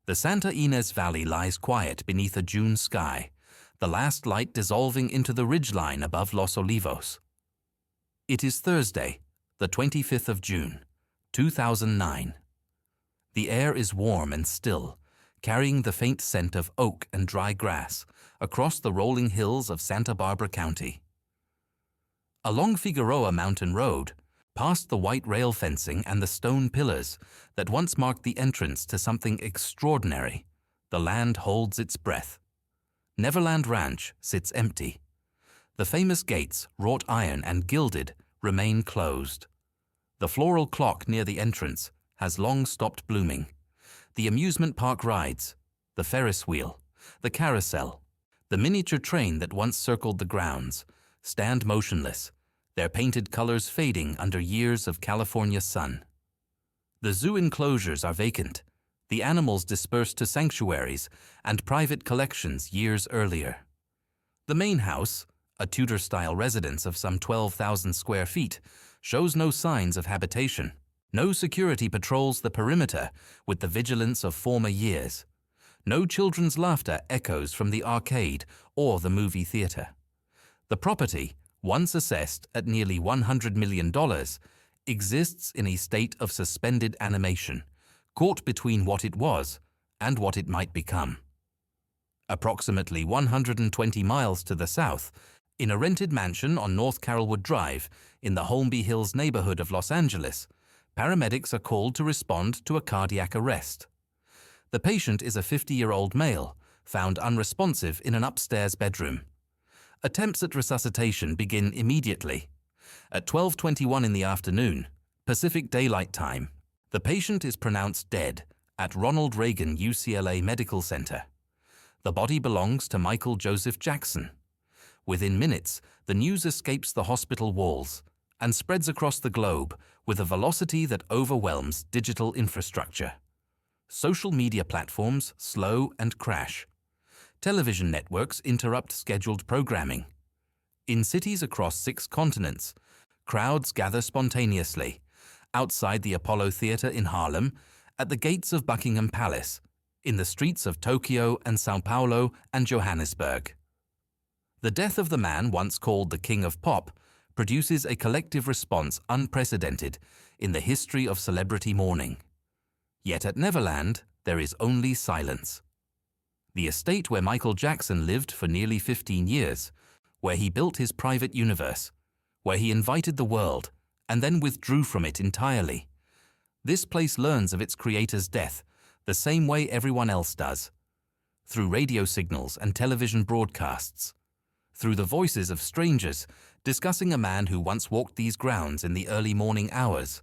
The Santa Ynez Valley lies quiet beneath a June sky, the last light dissolving into the ridgeline above Los Olivos. It is Thursday, the 25th of June, 2009. The air is warm and still, carrying the faint scent of oak and dry grass across the rolling hills of Santa Barbara County. Along Figueroa Mountain Road, past the white rail fencing and the stone pillars that once marked the entrance to something extraordinary, the land holds its breath. Neverland Ranch sits empty. The famous gates, wrought iron and gilded, remain closed. The floral clock near the entrance has long stopped blooming. The amusement park rides, the Ferris wheel, the carousel, the miniature train that once circled the grounds, stand motionless, their painted colors fading under years of California sun. The zoo enclosures are vacant, the animals dispersed to sanctuaries and private collections years earlier. The main house, a Tudor-style residence of some 12,000 square feet, shows no signs of habitation. No security patrols the perimeter with the vigilance of former years. No children's laughter echoes from the arcade or the movie theater. The property, once assessed at nearly $100 million, exists in a state of suspended animation, caught between what it was and what it might become. Approximately 120 miles to the south, in a rented mansion on North Carrollwood Drive in the Holmby Hills neighborhood of Los Angeles, paramedics are called to respond to a cardiac arrest. The patient is a 50-year-old male, found unresponsive in an upstairs bedroom. Attempts at resuscitation begin immediately. At 12:21 in the afternoon, Pacific Daylight Time, the patient is pronounced dead at Ronald Reagan UCLA Medical Center. The body belongs to Michael Joseph Jackson. Within minutes, the news escapes the hospital walls and spreads across the globe with a velocity that overwhelms digital infrastructure. Social media platforms slow and crash. Television networks interrupt scheduled programming. In cities across 6 continents, crowds gather spontaneously, outside the Apollo Theater in Harlem, at the gates of Buckingham Palace, in the streets of Tokyo and São Paulo and Johannesburg. The death of the man once called the King of Pop produces a collective response unprecedented in the history of celebrity mourning. Yet at Neverland, there is only silence. The estate where Michael Jackson lived for nearly 15 years, where he built his private universe, where he invited the world and then withdrew from it entirely. This place learns of its creator's death the same way everyone else does, through radio signals and television broadcasts, through the voices of strangers discussing a man who once walked these grounds in the early morning hours,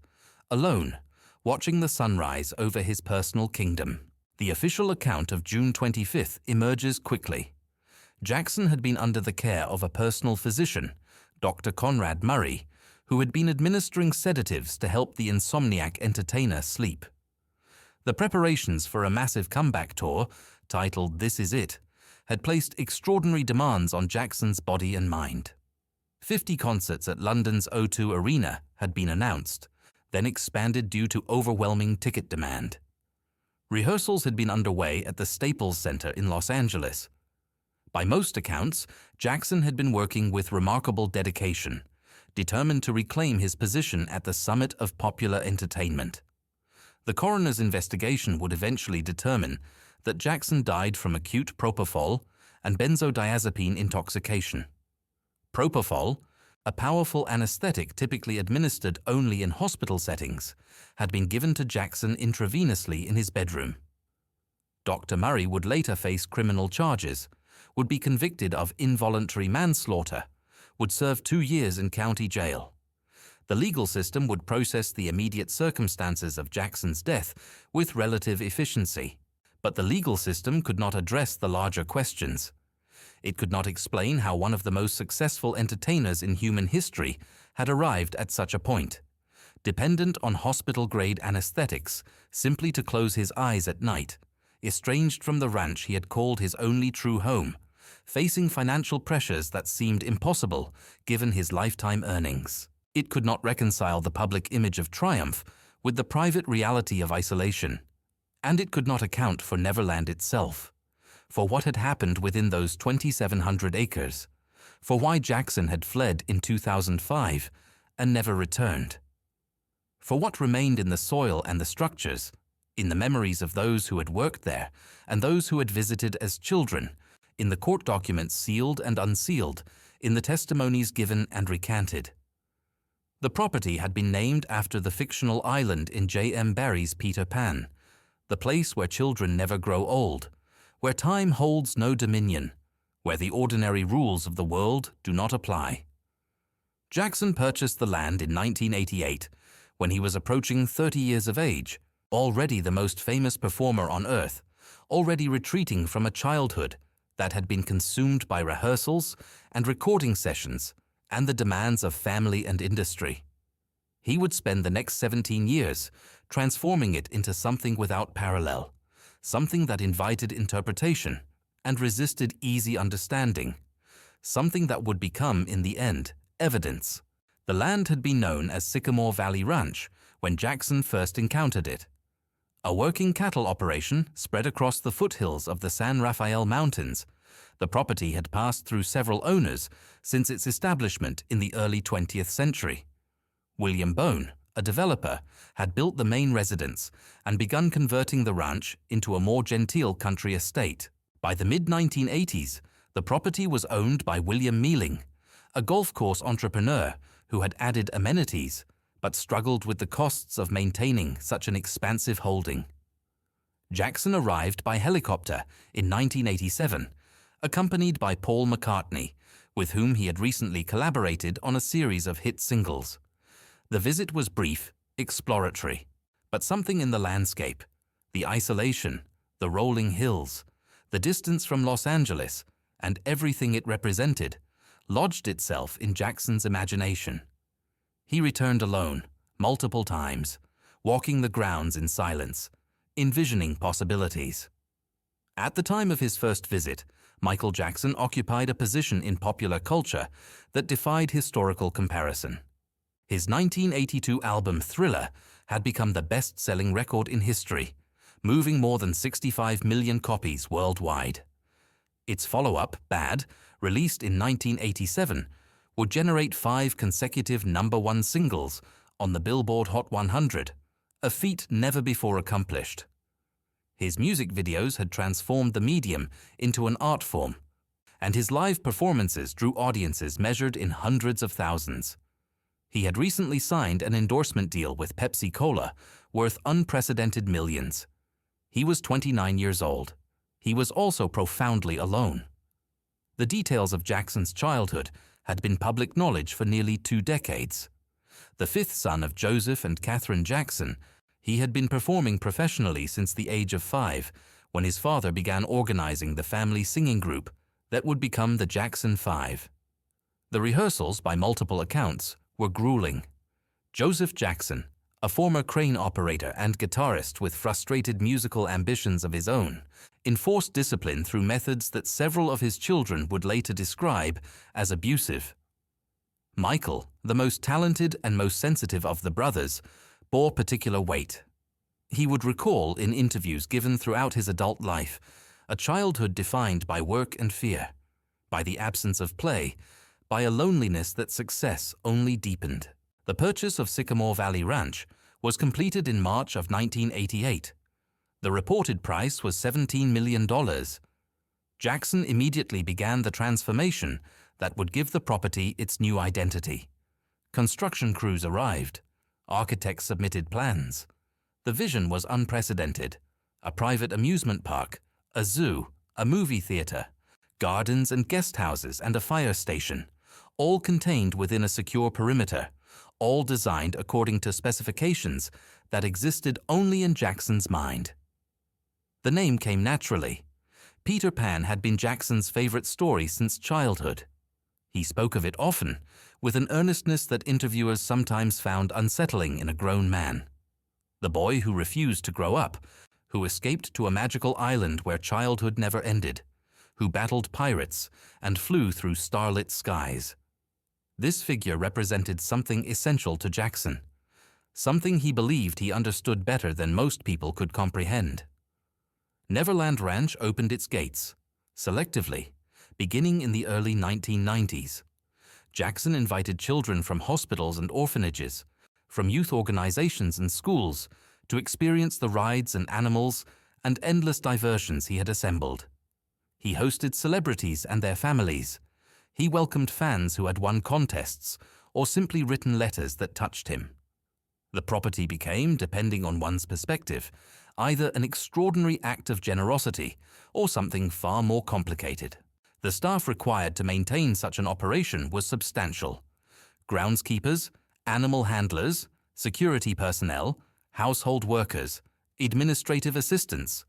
alone, watching the sunrise over his personal kingdom. The official account of June 25th emerges quickly. Jackson had been under the care of a personal physician, Dr. Conrad Murray, who had been administering sedatives to help the insomniac entertainer sleep. The preparations for a massive comeback tour, titled This Is It, had placed extraordinary demands on Jackson's body and mind. 50 concerts at London's O2 Arena had been announced, then expanded due to overwhelming ticket demand. Rehearsals had been underway at the Staples Center in Los Angeles. By most accounts, Jackson had been working with remarkable dedication, determined to reclaim his position at the summit of popular entertainment. The coroner's investigation would eventually determine that Jackson died from acute propofol and benzodiazepine intoxication. Propofol, a powerful anesthetic typically administered only in hospital settings, had been given to Jackson intravenously in his bedroom. Dr. Murray would later face criminal charges, would be convicted of involuntary manslaughter, would serve 2 years in county jail. The legal system would process the immediate circumstances of Jackson's death with relative efficiency, but the legal system could not address the larger questions. It could not explain how one of the most successful entertainers in human history had arrived at such a point, dependent on hospital-grade anesthetics simply to close his eyes at night, estranged from the ranch he had called his only true home, facing financial pressures that seemed impossible given his lifetime earnings. It could not reconcile the public image of triumph with the private reality of isolation, And it could not account for Neverland itself, for what had happened within those 2,700 acres, for why Jackson had fled in 2005 and never returned, for what remained in the soil and the structures, in the memories of those who had worked there and those who had visited as children, in the court documents sealed and unsealed, in the testimonies given and recanted. The property had been named after the fictional island in J.M. Barrie's Peter Pan, the place where children never grow old, where time holds no dominion, where the ordinary rules of the world do not apply. Jackson purchased the land in 1988, when he was approaching 30 years of age, already the most famous performer on earth, already retreating from a childhood that had been consumed by rehearsals and recording sessions and the demands of family and industry. He would spend the next 17 years transforming it into something without parallel, something that invited interpretation and resisted easy understanding, something that would become, in the end, evidence. The land had been known as Sycamore Valley Ranch when Jackson first encountered it. A working cattle operation spread across the foothills of the San Rafael Mountains, the property had passed through several owners since its establishment in the early 20th century. William Bone, a developer, had built the main residence and begun converting the ranch into a more genteel country estate. By the mid-1980s, the property was owned by William Mealing, a golf course entrepreneur who had added amenities but struggled with the costs of maintaining such an expansive holding. Jackson arrived by helicopter in 1987, accompanied by Paul McCartney, with whom he had recently collaborated on a series of hit singles. The visit was brief, exploratory, but something in the landscape, the isolation, the rolling hills, the distance from Los Angeles, and everything it represented, lodged itself in Jackson's imagination. He returned alone, multiple times, walking the grounds in silence, envisioning possibilities. At the time of his first visit, Michael Jackson occupied a position in popular culture that defied historical comparison. His 1982 album Thriller had become the best-selling record in history, moving more than 65 million copies worldwide. Its follow-up, Bad, released in 1987, would generate 5 consecutive #1 singles on the Billboard Hot 100, a feat never before accomplished. His music videos had transformed the medium into an art form, and his live performances drew audiences measured in hundreds of thousands. He had recently signed an endorsement deal with Pepsi-Cola worth unprecedented millions. He was 29 years old. He was also profoundly alone. The details of Jackson's childhood had been public knowledge for nearly 2 decades. The 5th son of Joseph and Catherine Jackson, he had been performing professionally since the age of 5, when his father began organizing the family singing group that would become the Jackson 5. The rehearsals, by multiple accounts, were grueling. Joseph Jackson, a former crane operator and guitarist with frustrated musical ambitions of his own, enforced discipline through methods that several of his children would later describe as abusive. Michael, the most talented and most sensitive of the brothers, bore particular weight. He would recall in interviews given throughout his adult life a childhood defined by work and fear, by the absence of play, by a loneliness that success only deepened. The purchase of Sycamore Valley Ranch was completed in March of 1988. The reported price was $17 million. Jackson immediately began the transformation that would give the property its new identity. Construction crews arrived. Architects submitted plans. The vision was unprecedented. A private amusement park, a zoo, a movie theater, gardens and guest houses and a fire station, all contained within a secure perimeter, all designed according to specifications that existed only in Jackson's mind. The name came naturally. Peter Pan had been Jackson's favorite story since childhood. He spoke of it often, with an earnestness that interviewers sometimes found unsettling in a grown man. The boy who refused to grow up, who escaped to a magical island where childhood never ended, who battled pirates and flew through starlit skies. This figure represented something essential to Jackson, something he believed he understood better than most people could comprehend. Neverland Ranch opened its gates, selectively, beginning in the early 1990s. Jackson invited children from hospitals and orphanages, from youth organizations and schools, to experience the rides and animals and endless diversions he had assembled. He hosted celebrities and their families. He welcomed fans who had won contests or simply written letters that touched him. The property became, depending on one's perspective, either an extraordinary act of generosity or something far more complicated. The staff required to maintain such an operation was substantial. Groundskeepers, animal handlers, security personnel, household workers, administrative assistants.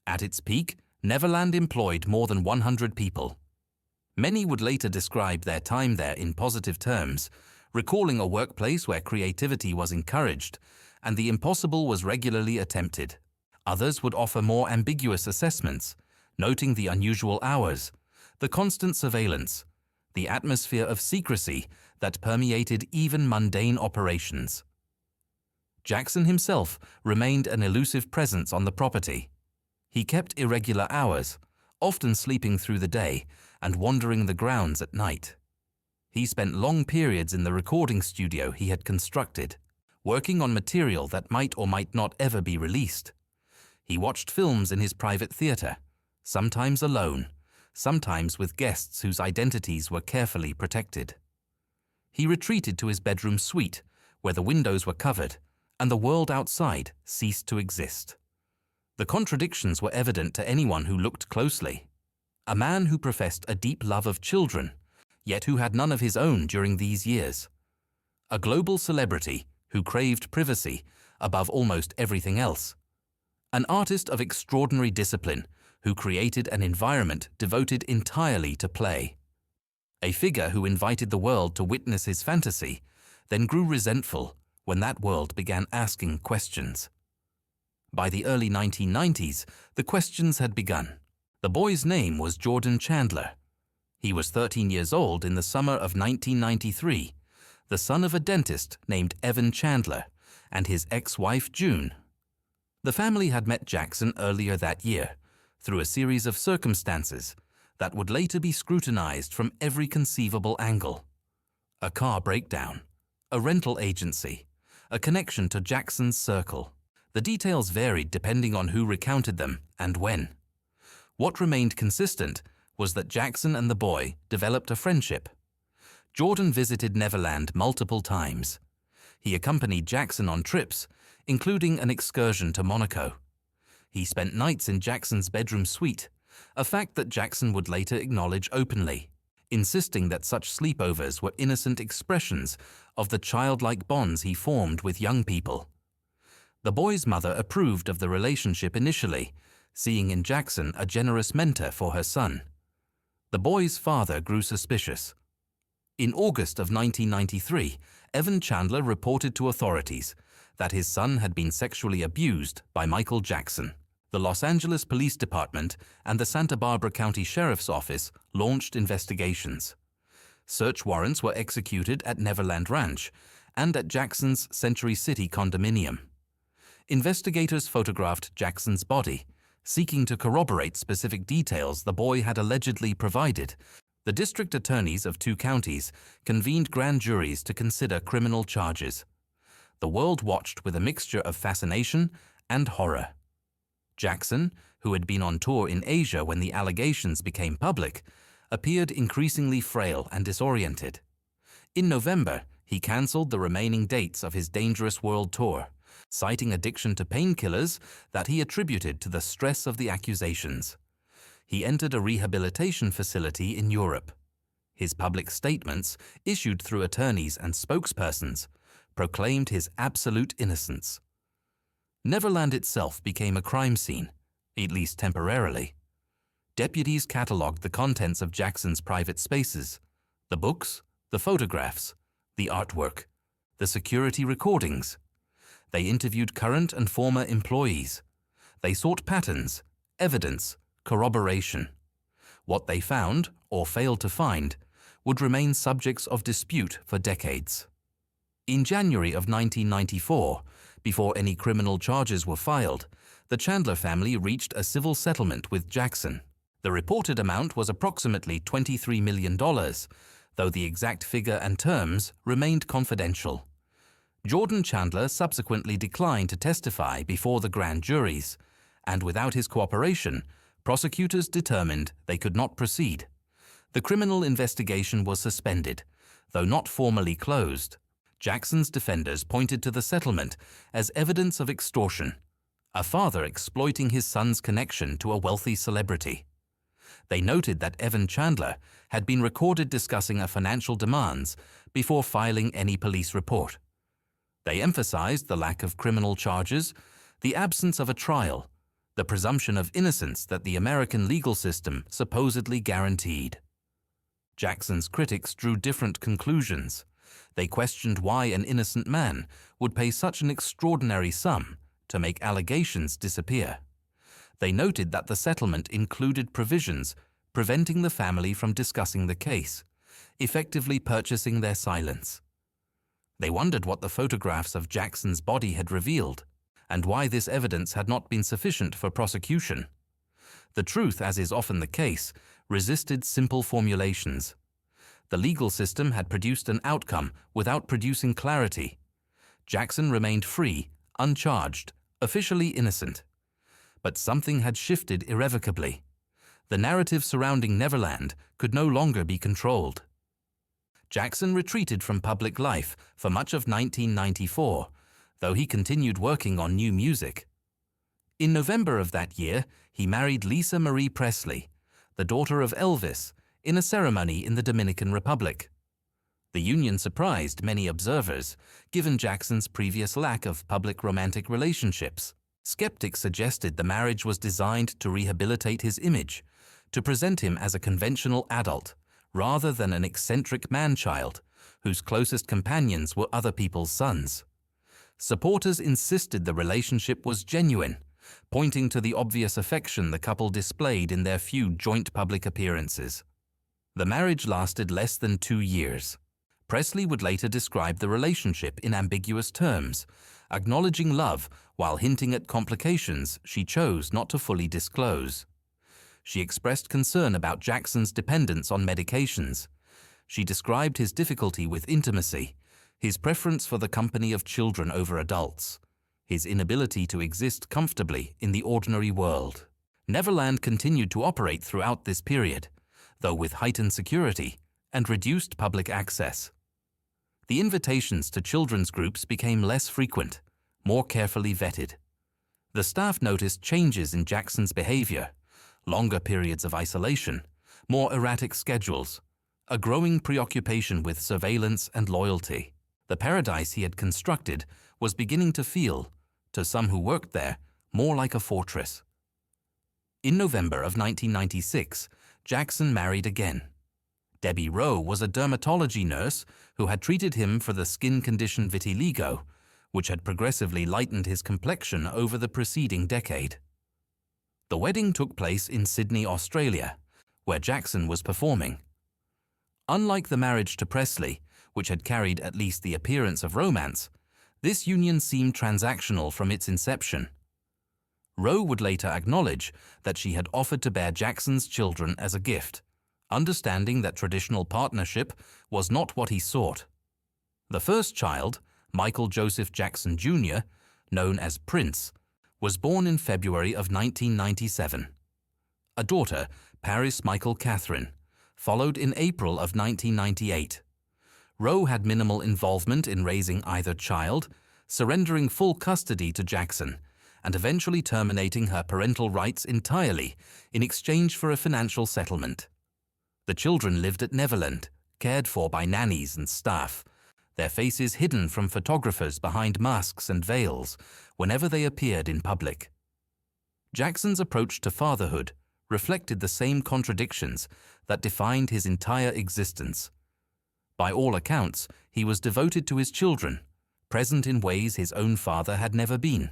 At its peak, Neverland employed more than 100 people. Many would later describe their time there in positive terms, recalling a workplace where creativity was encouraged and the impossible was regularly attempted. Others would offer more ambiguous assessments, noting the unusual hours, the constant surveillance, the atmosphere of secrecy that permeated even mundane operations. Jackson himself remained an elusive presence on the property. He kept irregular hours, often sleeping through the day and wandering the grounds at night. He spent long periods in the recording studio he had constructed, working on material that might or might not ever be released. He watched films in his private theater, sometimes alone, sometimes with guests whose identities were carefully protected. He retreated to his bedroom suite, where the windows were covered and the world outside ceased to exist. The contradictions were evident to anyone who looked closely. A man who professed a deep love of children, yet who had none of his own during these years. A global celebrity who craved privacy above almost everything else. An artist of extraordinary discipline who created an environment devoted entirely to play. A figure who invited the world to witness his fantasy, then grew resentful when that world began asking questions. By the early 1990s, the questions had begun. The boy's name was Jordan Chandler. He was 13 years old in the summer of 1993, the son of a dentist named Evan Chandler and his ex-wife June. The family had met Jackson earlier that year through a series of circumstances that would later be scrutinized from every conceivable angle. A car breakdown, a rental agency, a connection to Jackson's circle. The details varied depending on who recounted them and when. What remained consistent was that Jackson and the boy developed a friendship. Jordan visited Neverland multiple times. He accompanied Jackson on trips, including an excursion to Monaco. He spent nights in Jackson's bedroom suite, a fact that Jackson would later acknowledge openly, insisting that such sleepovers were innocent expressions of the childlike bonds he formed with young people. The boy's mother approved of the relationship initially, seeing in Jackson a generous mentor for her son. The boy's father grew suspicious. In August of 1993, Evan Chandler reported to authorities that his son had been sexually abused by Michael Jackson. The Los Angeles Police Department and the Santa Barbara County Sheriff's Office launched investigations. Search warrants were executed at Neverland Ranch and at Jackson's Century City condominium. Investigators photographed Jackson's body, seeking to corroborate specific details the boy had allegedly provided. The district attorneys of 2 counties convened grand juries to consider criminal charges. The world watched with a mixture of fascination and horror. Jackson, who had been on tour in Asia when the allegations became public, appeared increasingly frail and disoriented. In November, he cancelled the remaining dates of his Dangerous World Tour, citing addiction to painkillers that he attributed to the stress of the accusations. He entered a rehabilitation facility in Europe. His public statements, issued through attorneys and spokespersons, proclaimed his absolute innocence. Neverland itself became a crime scene, at least temporarily. Deputies catalogued the contents of Jackson's private spaces, the books, the photographs, the artwork, the security recordings. They interviewed current and former employees. They sought patterns, evidence, corroboration. What they found, or failed to find, would remain subjects of dispute for decades. In January of 1994, before any criminal charges were filed, the Chandler family reached a civil settlement with Jackson. The reported amount was approximately $23 million, though the exact figure and terms remained confidential. Jordan Chandler subsequently declined to testify before the grand juries, and without his cooperation, prosecutors determined they could not proceed. The criminal investigation was suspended, though not formally closed. Jackson's defenders pointed to the settlement as evidence of extortion, a father exploiting his son's connection to a wealthy celebrity. They noted that Evan Chandler had been recorded discussing a financial demands before filing any police report. They emphasized the lack of criminal charges, the absence of a trial, the presumption of innocence that the American legal system supposedly guaranteed. Jackson's critics drew different conclusions. They questioned why an innocent man would pay such an extraordinary sum to make allegations disappear. They noted that the settlement included provisions preventing the family from discussing the case, effectively purchasing their silence. They wondered what the photographs of Jackson's body had revealed, and why this evidence had not been sufficient for prosecution. The truth, as is often the case, resisted simple formulations. The legal system had produced an outcome without producing clarity. Jackson remained free, uncharged, officially innocent. But something had shifted irrevocably. The narrative surrounding Neverland could no longer be controlled. Jackson retreated from public life for much of 1994, though he continued working on new music. In November of that year, he married Lisa Marie Presley, the daughter of Elvis, in a ceremony in the Dominican Republic. The union surprised many observers, given Jackson's previous lack of public romantic relationships. Skeptics suggested the marriage was designed to rehabilitate his image, to present him as a conventional adult, rather than an eccentric man-child, whose closest companions were other people's sons. Supporters insisted the relationship was genuine, pointing to the obvious affection the couple displayed in their few joint public appearances. The marriage lasted less than 2 years. Presley would later describe the relationship in ambiguous terms, acknowledging love while hinting at complications she chose not to fully disclose. She expressed concern about Jackson's dependence on medications. She described his difficulty with intimacy, his preference for the company of children over adults, his inability to exist comfortably in the ordinary world. Neverland continued to operate throughout this period, though with heightened security and reduced public access. The invitations to children's groups became less frequent, more carefully vetted. The staff noticed changes in Jackson's behavior, longer periods of isolation, more erratic schedules, a growing preoccupation with surveillance and loyalty. The paradise he had constructed was beginning to feel, to some who worked there, more like a fortress. In November of 1996, Jackson married again. Debbie Rowe was a dermatology nurse who had treated him for the skin condition vitiligo, which had progressively lightened his complexion over the preceding decade. The wedding took place in Sydney, Australia, where Jackson was performing. Unlike the marriage to Presley, which had carried at least the appearance of romance, this union seemed transactional from its inception. Rowe would later acknowledge that she had offered to bear Jackson's children as a gift, understanding that traditional partnership was not what he sought. The first child, Michael Joseph Jackson Jr., known as Prince, was born in February of 1997. A daughter, Paris Michael Catherine, followed in April of 1998. Rowe had minimal involvement in raising either child, surrendering full custody to Jackson, and eventually terminating her parental rights entirely in exchange for a financial settlement. The children lived at Neverland, cared for by nannies and staff, their faces hidden from photographers behind masks and veils whenever they appeared in public. Jackson's approach to fatherhood reflected the same contradictions that defined his entire existence. By all accounts, he was devoted to his children, present in ways his own father had never been,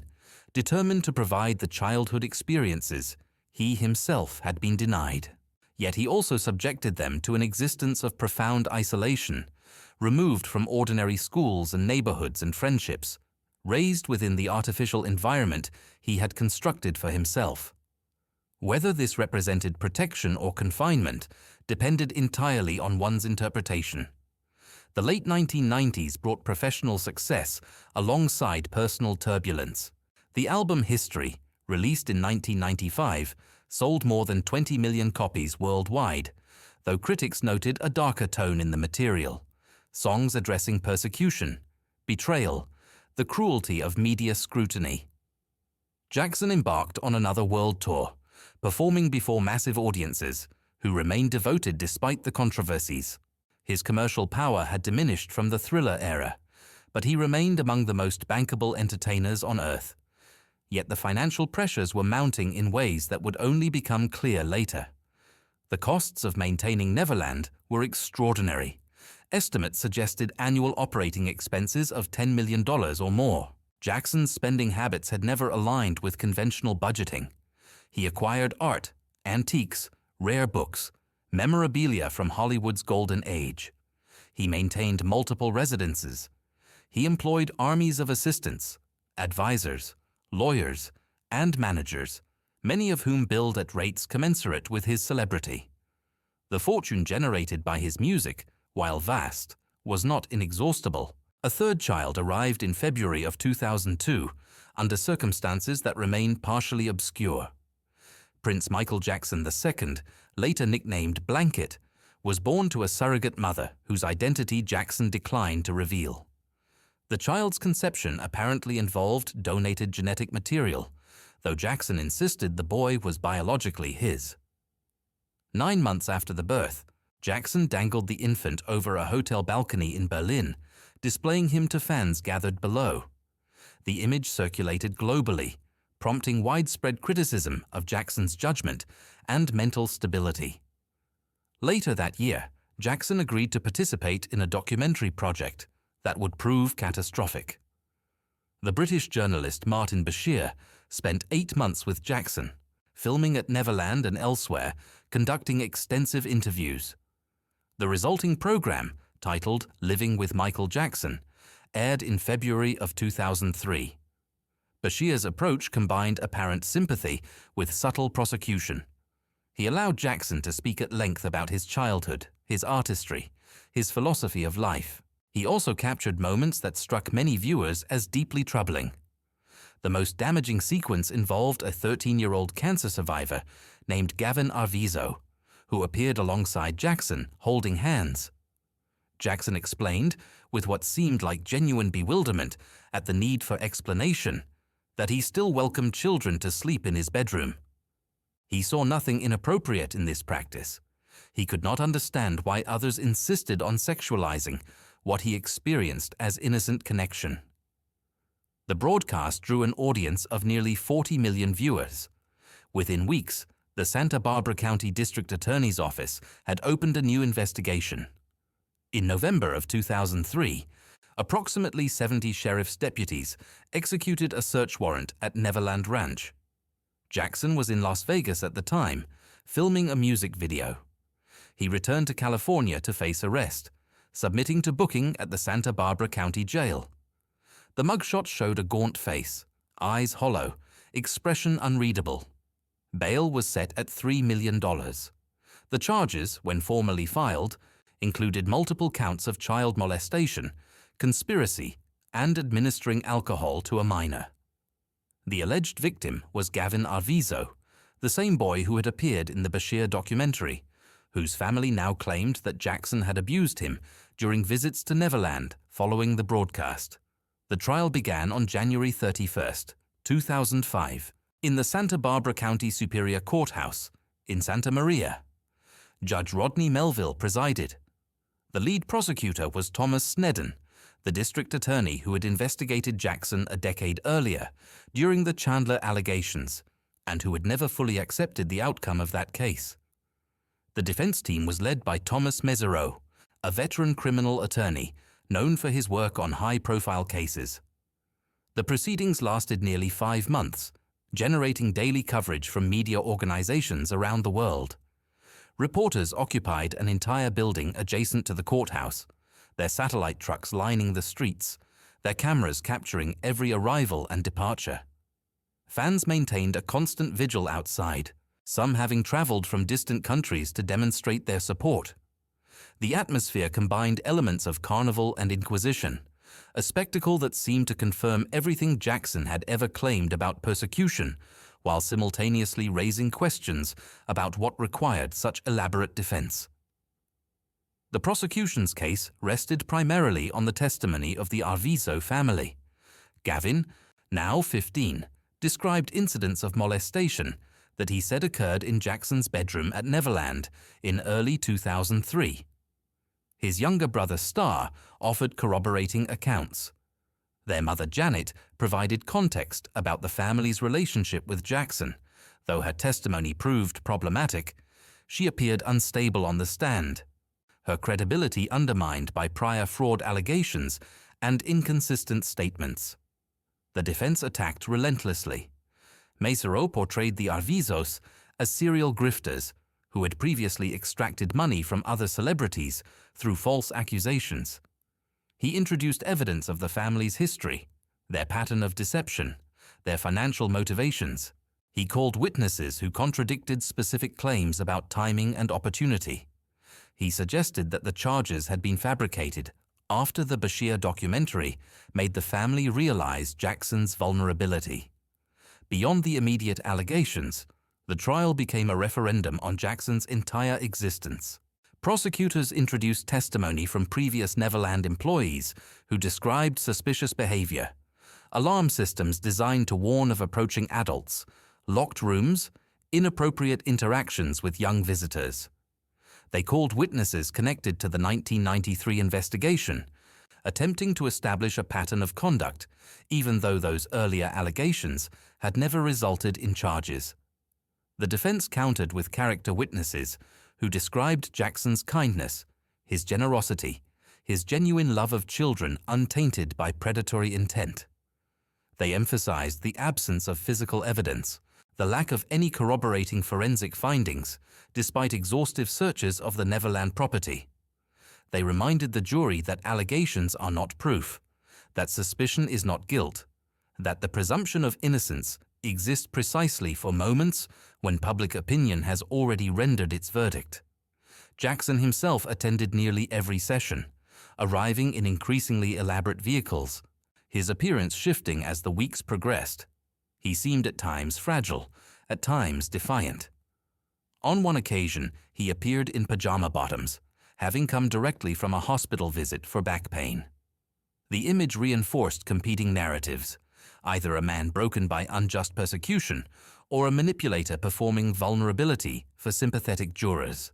determined to provide the childhood experiences he himself had been denied. Yet he also subjected them to an existence of profound isolation, removed from ordinary schools and neighborhoods and friendships, raised within the artificial environment he had constructed for himself. Whether this represented protection or confinement depended entirely on one's interpretation. The late 1990s brought professional success alongside personal turbulence. The album History, released in 1995, sold more than 20 million copies worldwide, though critics noted a darker tone in the material. Songs addressing persecution, betrayal, the cruelty of media scrutiny. Jackson embarked on another world tour, performing before massive audiences, who remained devoted despite the controversies. His commercial power had diminished from the Thriller era, but he remained among the most bankable entertainers on earth. Yet the financial pressures were mounting in ways that would only become clear later. The costs of maintaining Neverland were extraordinary. Estimates suggested annual operating expenses of $10 million or more. Jackson's spending habits had never aligned with conventional budgeting. He acquired art, antiques, rare books, memorabilia from Hollywood's golden age. He maintained multiple residences. He employed armies of assistants, advisors, lawyers, and managers, many of whom billed at rates commensurate with his celebrity. The fortune generated by his music, while vast, was not inexhaustible. A third child arrived in February of 2002 under circumstances that remain partially obscure. Prince Michael Jackson II, later nicknamed Blanket, was born to a surrogate mother whose identity Jackson declined to reveal. The child's conception apparently involved donated genetic material, though Jackson insisted the boy was biologically his. 9 months after the birth, Jackson dangled the infant over a hotel balcony in Berlin, displaying him to fans gathered below. The image circulated globally, prompting widespread criticism of Jackson's judgment and mental stability. Later that year, Jackson agreed to participate in a documentary project that would prove catastrophic. The British journalist Martin Bashir spent 8 months with Jackson, filming at Neverland and elsewhere, conducting extensive interviews. The resulting program, titled Living with Michael Jackson, aired in February of 2003. Bashir's approach combined apparent sympathy with subtle prosecution. He allowed Jackson to speak at length about his childhood, his artistry, his philosophy of life. He also captured moments that struck many viewers as deeply troubling. The most damaging sequence involved a 13-year-old cancer survivor named Gavin Arvizo, who appeared alongside Jackson, holding hands. Jackson explained, with what seemed like genuine bewilderment at the need for explanation, that he still welcomed children to sleep in his bedroom. He saw nothing inappropriate in this practice. He could not understand why others insisted on sexualizing what he experienced as innocent connection. The broadcast drew an audience of nearly 40 million viewers. Within weeks, the Santa Barbara County District Attorney's Office had opened a new investigation. In November of 2003, approximately 70 sheriff's deputies executed a search warrant at Neverland Ranch. Jackson was in Las Vegas at the time, filming a music video. He returned to California to face arrest, submitting to booking at the Santa Barbara County Jail. The mugshot showed a gaunt face, eyes hollow, expression unreadable. Bail was set at $3 million. The charges, when formally filed, included multiple counts of child molestation, conspiracy, and administering alcohol to a minor. The alleged victim was Gavin Arvizo, the same boy who had appeared in the Bashir documentary, whose family now claimed that Jackson had abused him during visits to Neverland following the broadcast. The trial began on January 31, 2005, in the Santa Barbara County Superior Courthouse in Santa Maria. Judge Rodney Melville presided. The lead prosecutor was Thomas Sneddon, the district attorney who had investigated Jackson a decade earlier during the Chandler allegations and who had never fully accepted the outcome of that case. The defense team was led by Thomas Mesereau, a veteran criminal attorney known for his work on high-profile cases. The proceedings lasted nearly 5 months, generating daily coverage from media organizations around the world. Reporters occupied an entire building adjacent to the courthouse, their satellite trucks lining the streets, their cameras capturing every arrival and departure. Fans maintained a constant vigil outside, some having traveled from distant countries to demonstrate their support. The atmosphere combined elements of carnival and inquisition, a spectacle that seemed to confirm everything Jackson had ever claimed about persecution, while simultaneously raising questions about what required such elaborate defense. The prosecution's case rested primarily on the testimony of the Arvizo family. Gavin, now 15, described incidents of molestation that he said occurred in Jackson's bedroom at Neverland in early 2003. His younger brother Star offered corroborating accounts. Their mother Janet provided context about the family's relationship with Jackson. Though her testimony proved problematic, she appeared unstable on the stand, her credibility undermined by prior fraud allegations and inconsistent statements. The defense attacked relentlessly. Mesero portrayed the Arvizos as serial grifters who had previously extracted money from other celebrities through false accusations. He introduced evidence of the family's history, their pattern of deception, their financial motivations. He called witnesses who contradicted specific claims about timing and opportunity. He suggested that the charges had been fabricated after the Bashir documentary made the family realize Jackson's vulnerability. Beyond the immediate allegations, the trial became a referendum on Jackson's entire existence. Prosecutors introduced testimony from previous Neverland employees who described suspicious behavior, alarm systems designed to warn of approaching adults, locked rooms, inappropriate interactions with young visitors. They called witnesses connected to the 1993 investigation, attempting to establish a pattern of conduct, even though those earlier allegations had never resulted in charges. The defense countered with character witnesses who described Jackson's kindness, his generosity, his genuine love of children untainted by predatory intent. They emphasized the absence of physical evidence, the lack of any corroborating forensic findings, despite exhaustive searches of the Neverland property. They reminded the jury that allegations are not proof, that suspicion is not guilt, that the presumption of innocence exists precisely for moments when public opinion has already rendered its verdict. Jackson himself attended nearly every session, arriving in increasingly elaborate vehicles, his appearance shifting as the weeks progressed. He seemed at times fragile, at times defiant. On one occasion, he appeared in pajama bottoms, having come directly from a hospital visit for back pain. The image reinforced competing narratives, either a man broken by unjust persecution or a manipulator performing vulnerability for sympathetic jurors.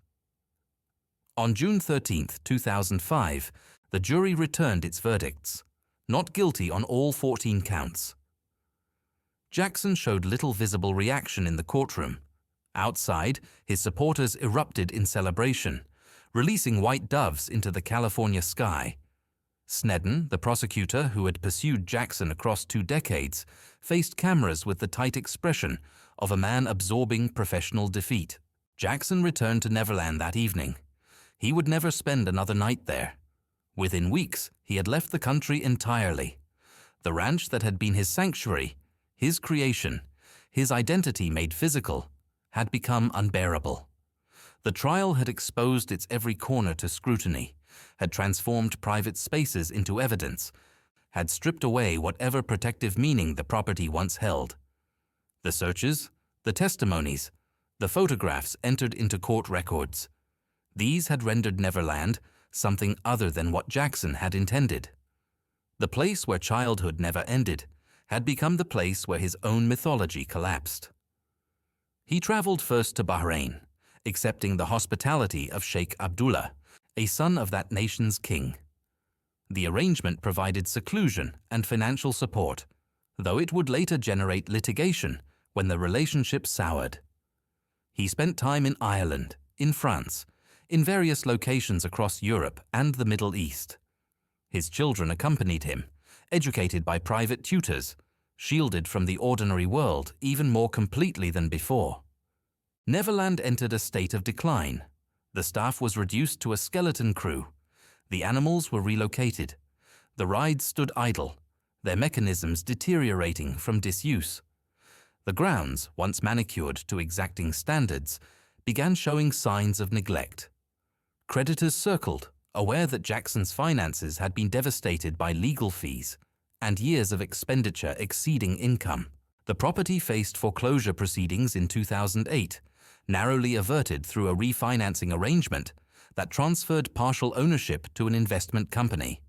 On June 13, 2005, the jury returned its verdicts, not guilty on all 14 counts. Jackson showed little visible reaction in the courtroom. Outside, his supporters erupted in celebration, releasing white doves into the California sky. Sneddon, the prosecutor who had pursued Jackson across 2 decades, faced cameras with the tight expression of a man absorbing professional defeat. Jackson returned to Neverland that evening. He would never spend another night there. Within weeks, he had left the country entirely. The ranch that had been his sanctuary, his creation, his identity made physical, had become unbearable. The trial had exposed its every corner to scrutiny, had transformed private spaces into evidence, had stripped away whatever protective meaning the property once held. The searches, the testimonies, the photographs entered into court records. These had rendered Neverland something other than what Jackson had intended. The place where childhood never ended had become the place where his own mythology collapsed. He traveled first to Bahrain, accepting the hospitality of Sheikh Abdullah, a son of that nation's king. The arrangement provided seclusion and financial support, though it would later generate litigation when the relationship soured. He spent time in Ireland, in France, in various locations across Europe and the Middle East. His children accompanied him, educated by private tutors, shielded from the ordinary world even more completely than before. Neverland entered a state of decline. The staff was reduced to a skeleton crew. The animals were relocated. The rides stood idle, their mechanisms deteriorating from disuse. The grounds, once manicured to exacting standards, began showing signs of neglect. Creditors circled, aware that Jackson's finances had been devastated by legal fees and years of expenditure exceeding income. The property faced foreclosure proceedings in 2008, narrowly averted through a refinancing arrangement that transferred partial ownership to an investment company.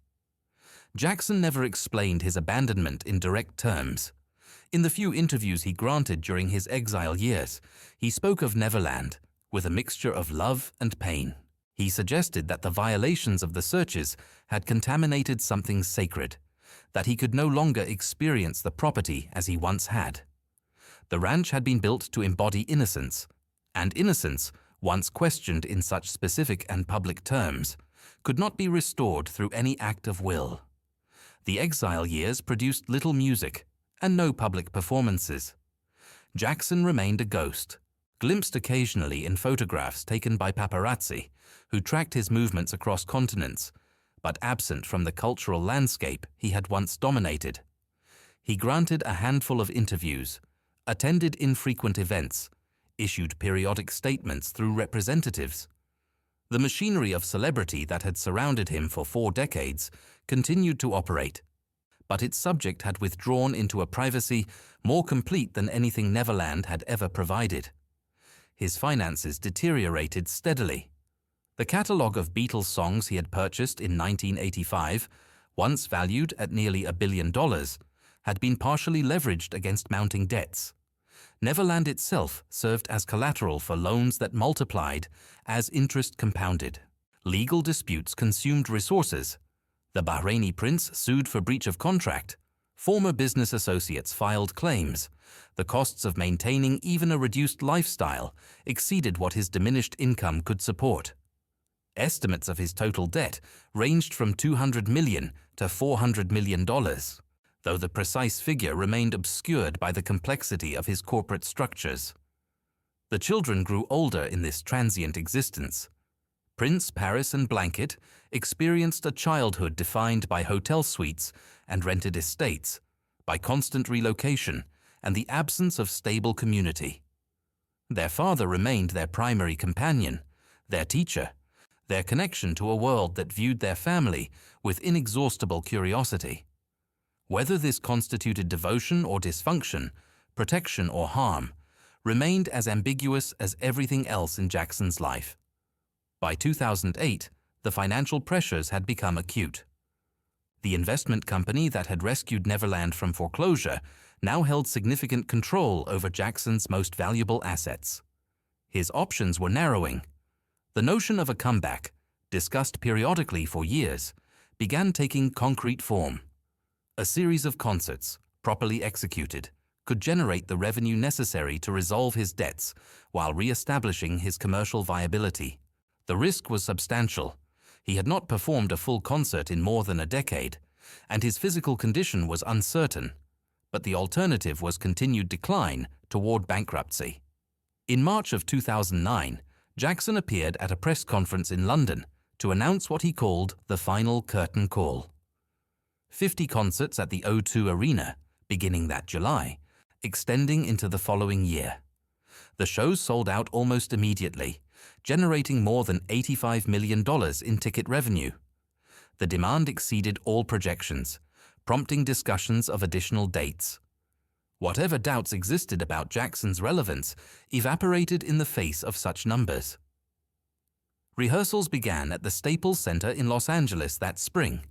Jackson never explained his abandonment in direct terms. In the few interviews he granted during his exile years, he spoke of Neverland with a mixture of love and pain. He suggested that the violations of the searches had contaminated something sacred, that he could no longer experience the property as he once had. The ranch had been built to embody innocence, and innocence, once questioned in such specific and public terms, could not be restored through any act of will. The exile years produced little music and no public performances. Jackson remained a ghost, glimpsed occasionally in photographs taken by paparazzi who tracked his movements across continents, but absent from the cultural landscape he had once dominated. He granted a handful of interviews, attended infrequent events, issued periodic statements through representatives. The machinery of celebrity that had surrounded him for 4 decades continued to operate, but its subject had withdrawn into a privacy more complete than anything Neverland had ever provided. His finances deteriorated steadily. The catalogue of Beatles songs he had purchased in 1985, once valued at nearly $1 billion, had been partially leveraged against mounting debts. Neverland itself served as collateral for loans that multiplied as interest compounded. Legal disputes consumed resources. The Bahraini prince sued for breach of contract. Former business associates filed claims. The costs of maintaining even a reduced lifestyle exceeded what his diminished income could support. Estimates of his total debt ranged from $200 million to $400 million, though the precise figure remained obscured by the complexity of his corporate structures. The children grew older in this transient existence. Prince, Paris, and Blanket experienced a childhood defined by hotel suites and rented estates, by constant relocation and the absence of stable community. Their father remained their primary companion, their teacher, their connection to a world that viewed their family with inexhaustible curiosity. Whether this constituted devotion or dysfunction, protection or harm, remained as ambiguous as everything else in Jackson's life. By 2008, the financial pressures had become acute. The investment company that had rescued Neverland from foreclosure now held significant control over Jackson's most valuable assets. His options were narrowing. The notion of a comeback, discussed periodically for years, began taking concrete form. A series of concerts, properly executed, could generate the revenue necessary to resolve his debts while re-establishing his commercial viability. The risk was substantial. He had not performed a full concert in more than a decade, and his physical condition was uncertain, but the alternative was continued decline toward bankruptcy. In March of 2009, Jackson appeared at a press conference in London to announce what he called the final curtain call. 50 concerts at the O2 Arena, beginning that July, extending into the following year. The shows sold out almost immediately, generating more than $85 million in ticket revenue. The demand exceeded all projections, prompting discussions of additional dates. Whatever doubts existed about Jackson's relevance evaporated in the face of such numbers. Rehearsals began at the Staples Center in Los Angeles that spring.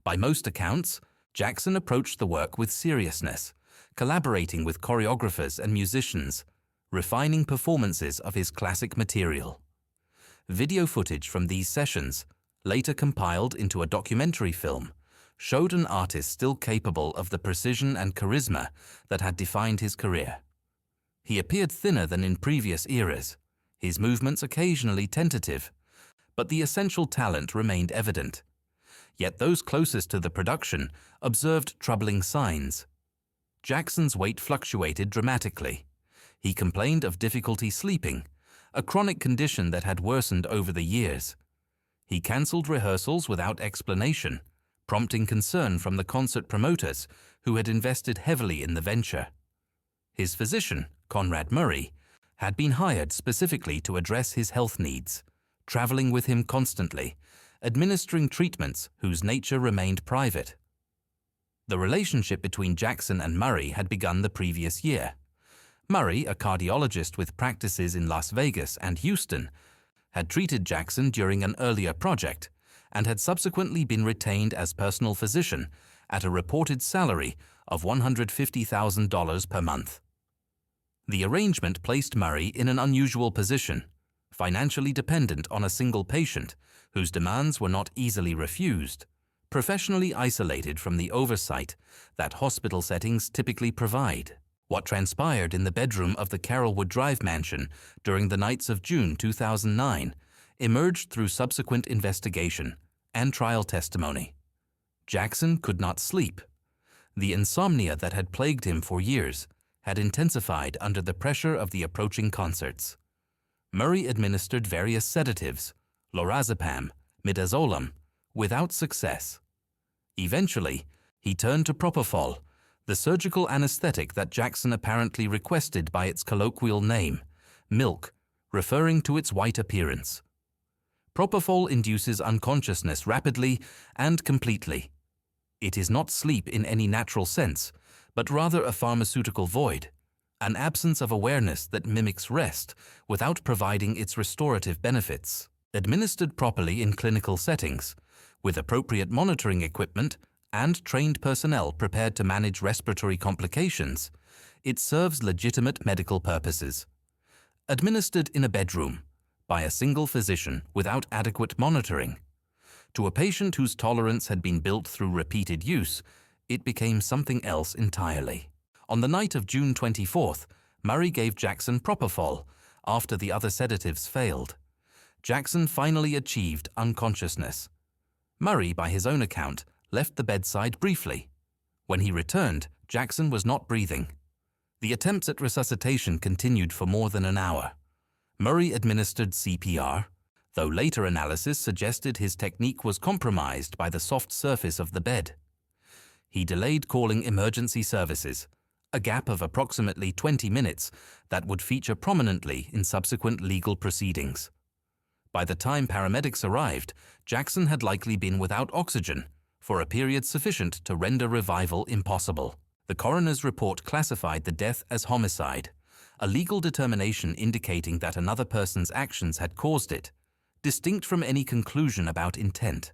By most accounts, Jackson approached the work with seriousness, collaborating with choreographers and musicians, refining performances of his classic material. Video footage from these sessions, later compiled into a documentary film, showed an artist still capable of the precision and charisma that had defined his career. He appeared thinner than in previous eras, his movements occasionally tentative, but the essential talent remained evident. Yet those closest to the production observed troubling signs. Jackson's weight fluctuated dramatically. He complained of difficulty sleeping, a chronic condition that had worsened over the years. He cancelled rehearsals without explanation, prompting concern from the concert promoters who had invested heavily in the venture. His physician, Conrad Murray, had been hired specifically to address his health needs, traveling with him constantly, administering treatments whose nature remained private. The relationship between Jackson and Murray had begun the previous year. Murray, a cardiologist with practices in Las Vegas and Houston, had treated Jackson during an earlier project and had subsequently been retained as personal physician at a reported salary of $150,000 per month. The arrangement placed Murray in an unusual position, financially dependent on a single patient whose demands were not easily refused, professionally isolated from the oversight that hospital settings typically provide. What transpired in the bedroom of the Carrollwood Drive mansion during the nights of June 2009 emerged through subsequent investigation and trial testimony. Jackson could not sleep. The insomnia that had plagued him for years had intensified under the pressure of the approaching concerts. Murray administered various sedatives, lorazepam, midazolam, without success. Eventually, he turned to propofol, the surgical anesthetic that Jackson apparently requested by its colloquial name, milk, referring to its white appearance. Propofol induces unconsciousness rapidly and completely. It is not sleep in any natural sense, but rather a pharmaceutical void, an absence of awareness that mimics rest without providing its restorative benefits. Administered properly in clinical settings, with appropriate monitoring equipment and trained personnel prepared to manage respiratory complications, it serves legitimate medical purposes. Administered in a bedroom, by a single physician without adequate monitoring, to a patient whose tolerance had been built through repeated use, it became something else entirely. On the night of June 24th, Murray gave Jackson propofol after the other sedatives failed. Jackson finally achieved unconsciousness. Murray, by his own account, left the bedside briefly. When he returned, Jackson was not breathing. The attempts at resuscitation continued for more than an hour. Murray administered CPR, though later analysis suggested his technique was compromised by the soft surface of the bed. He delayed calling emergency services, a gap of approximately 20 minutes that would feature prominently in subsequent legal proceedings. By the time paramedics arrived, Jackson had likely been without oxygen for a period sufficient to render revival impossible. The coroner's report classified the death as homicide, a legal determination indicating that another person's actions had caused it, distinct from any conclusion about intent.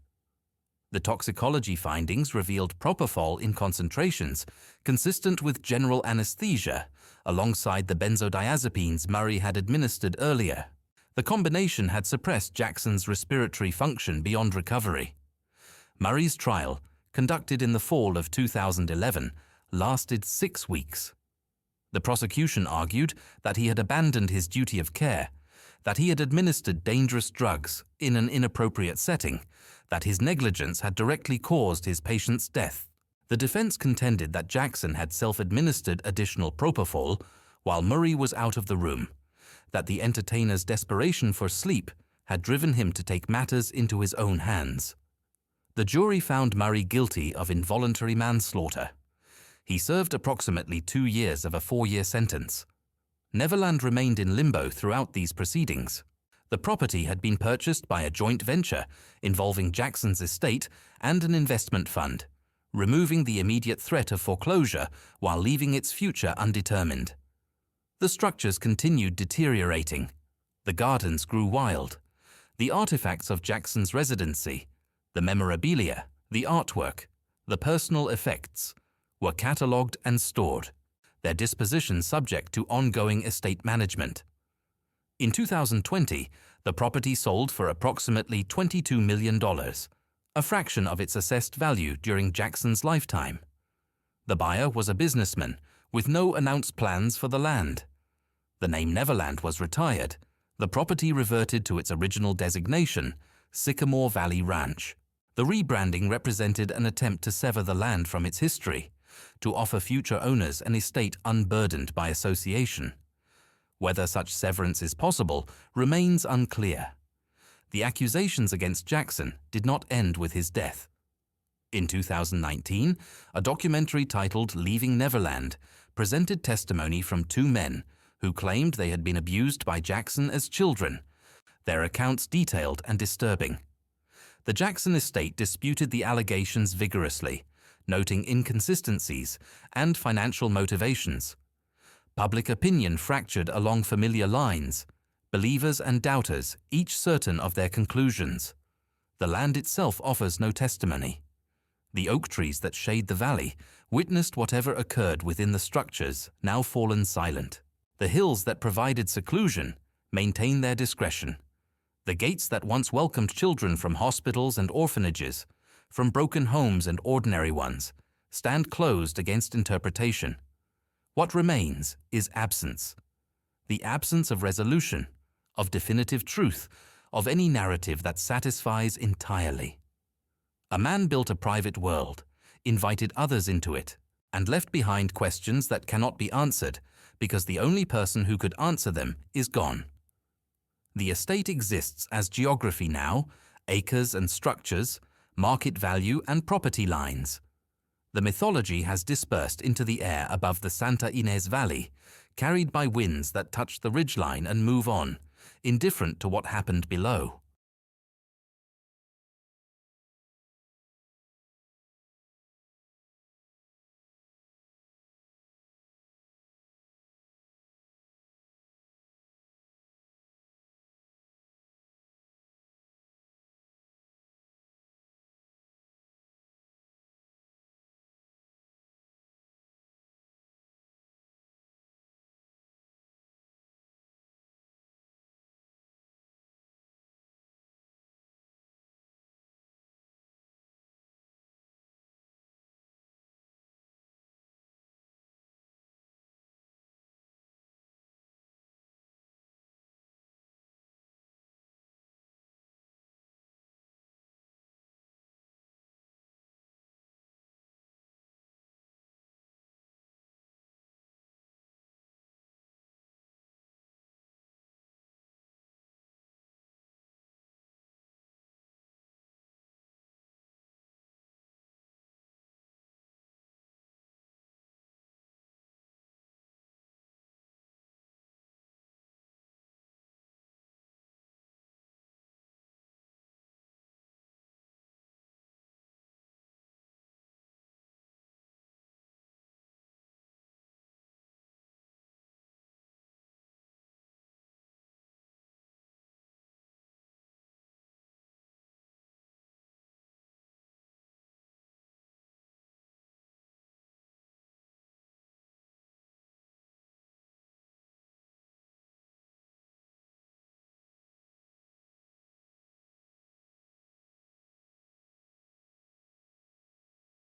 The toxicology findings revealed propofol in concentrations consistent with general anesthesia, alongside the benzodiazepines Murray had administered earlier. The combination had suppressed Jackson's respiratory function beyond recovery. Murray's trial, conducted in the fall of 2011, lasted 6 weeks. The prosecution argued that he had abandoned his duty of care, that he had administered dangerous drugs in an inappropriate setting, that his negligence had directly caused his patient's death. The defense contended that Jackson had self-administered additional propofol while Murray was out of the room, that the entertainer's desperation for sleep had driven him to take matters into his own hands. The jury found Murray guilty of involuntary manslaughter. He served approximately 2 years of a 4-year sentence. Neverland remained in limbo throughout these proceedings. The property had been purchased by a joint venture involving Jackson's estate and an investment fund, removing the immediate threat of foreclosure while leaving its future undetermined. The structures continued deteriorating. The gardens grew wild. The artifacts of Jackson's residency, the memorabilia, the artwork, the personal effects, were catalogued and stored, their disposition subject to ongoing estate management. In 2020, the property sold for approximately $22 million, a fraction of its assessed value during Jackson's lifetime. The buyer was a businessman with no announced plans for the land. The name Neverland was retired. The property reverted to its original designation, Sycamore Valley Ranch. The rebranding represented an attempt to sever the land from its history, to offer future owners an estate unburdened by association. Whether such severance is possible remains unclear. The accusations against Jackson did not end with his death. In 2019, a documentary titled Leaving Neverland presented testimony from two men who claimed they had been abused by Jackson as children, their accounts detailed and disturbing. The Jackson estate disputed the allegations vigorously, noting inconsistencies and financial motivations. Public opinion fractured along familiar lines, believers and doubters, each certain of their conclusions. The land itself offers no testimony. The oak trees that shade the valley witnessed whatever occurred within the structures, now fallen silent. The hills that provided seclusion maintain their discretion. The gates that once welcomed children from hospitals and orphanages, from broken homes and ordinary ones, stand closed against interpretation. What remains is absence. The absence of resolution, of definitive truth, of any narrative that satisfies entirely. A man built a private world, invited others into it, and left behind questions that cannot be answered because the only person who could answer them is gone. The estate exists as geography now, acres and structures, market value and property lines. The mythology has dispersed into the air above the Santa Ynez Valley, carried by winds that touch the ridgeline and move on, indifferent to what happened below.